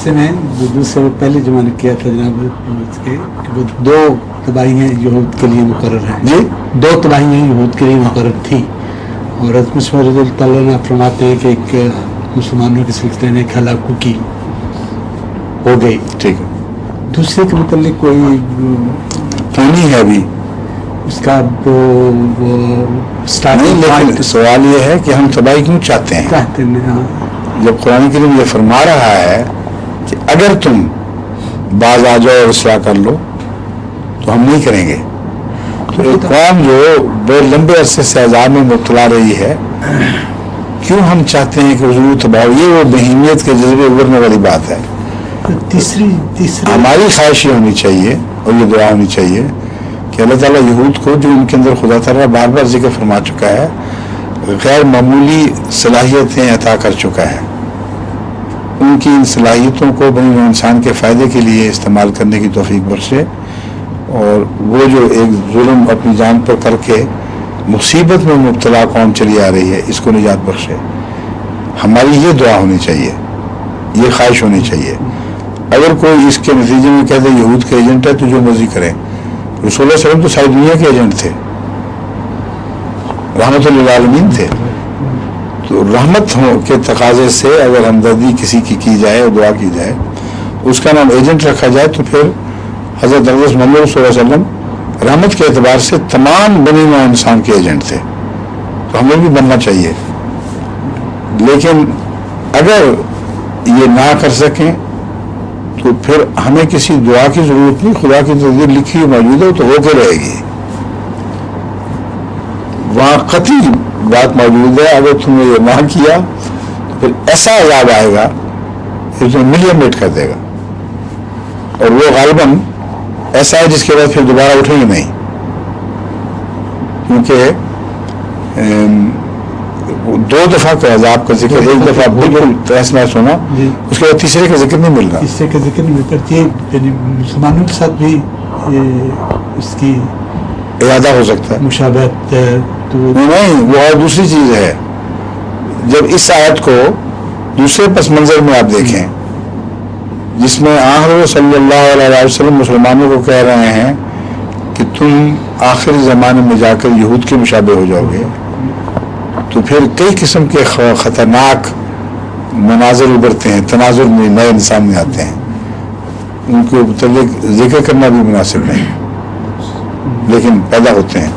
سلسلے میں دوسرے پہلے جو میں نے کیا تھا جناب کہ وہ 2 تباہیاں یہود کے لیے مقرر ہیں. جی 2 تباہیاں یہود کے لیے مقرر تھی، اور حضرت مسیح رضی اللہ تعالیٰ نے فرماتے ہیں کہ ایک مسلمانوں کے سلسلے میں ایک ہلاکو کی ہو گئی. ٹھیک ہے. دوسرے کے متعلق کوئی کیوں نہیں ہے ابھی اس کا وہ نہیں، لیکن سوال یہ ہے کہ ہم تباہی کیوں چاہتے ہیں؟ چاہتے ہیں. ہاں جب قرآن کریم یہ فرما رہا ہے کہ اگر تم باز آ جاؤ اور اصلاح کر لو تو ہم نہیں کریں گے، تو ایک قوم جو بے لمبے عرصے سے عذاب میں مبتلا رہی ہے، کیوں ہم چاہتے ہیں کہ حضور تباہ؟ یہ وہ بہیمیت کے جذبے ابھرنے والی بات ہے. تیسری ہماری خواہش یہ ہونی چاہیے اور یہ دعا ہونی چاہیے کہ اللہ تعالیٰ یہود کو، جو ان کے اندر خدا تعالیٰ بار بار ذکر فرما چکا ہے، غیر معمولی صلاحیتیں عطا کر چکا ہے، ان کی ان صلاحیتوں کو بنی نوع انسان کے فائدے کے لیے استعمال کرنے کی توفیق بخشے، اور وہ جو ایک ظلم اپنی جان پر کر کے مصیبت میں مبتلا قوم چلی آ رہی ہے، اس کو نجات بخشے. ہماری یہ دعا ہونی چاہیے، یہ خواہش ہونی چاہیے. اگر کوئی اس کے نتیجے میں کہتے ہیں یہود کے ایجنٹ ہے تو جو مرضی کریں. رسول اللہ علیہ وسلم تو ساری دنیا کے ایجنٹ تھے، رحمت للعالمین تھے. تو رحمت کے تقاضے سے اگر ہمدردی کسی کی جائے اور دعا کی جائے، اس کا نام ایجنٹ رکھا جائے، تو پھر حضرت محمد صلی اللہ علیہ وسلم رحمت کے اعتبار سے تمام بنی نوع انسان کے ایجنٹ تھے. تو ہمیں بھی بننا چاہیے. لیکن اگر یہ نہ کر سکیں تو پھر ہمیں کسی دعا کی ضرورت نہیں. خدا کی تقدیر لکھی ہوئی موجود ہے تو ہو کے رہے گی. وہاں قطعی بات موجود ہے، اگر تم نے یہ نہ کیا تو پھر ایسا عذاب آئے گا کہ تمہیں ملین کر دے گا، اور وہ غالباً ایسا ہے جس کے بعد پھر دوبارہ اٹھیں گے نہیں. کیونکہ 2 دفعہ کا عذاب کا ذکر، ایک دفعہ بالکل تحس نحس ہونا، اس کے بعد تیسرے کا ذکر نہیں مل رہا. تیسرے کا ذکر نہیں کرتی، یعنی مسلمانوں کے ساتھ بھی اس کی ارادہ ہو سکتا ہے، مشابہت. نہیں، وہ اور دوسری چیز ہے. جب اس آیت کو دوسرے پس منظر میں آپ دیکھیں، جس میں حضرت صلی اللہ علیہ وسلم مسلمانوں کو کہہ رہے ہیں کہ تم آخری زمانے میں جا کر یہود کے مشابہ ہو جاؤ گے، تو پھر کئی قسم کے خطرناک مناظر ابھرتے ہیں، تناظر میں نئے انسان میں آتے ہیں. ان کے متعلق ذکر کرنا بھی مناسب نہیں، لیکن پیدا ہوتے ہیں.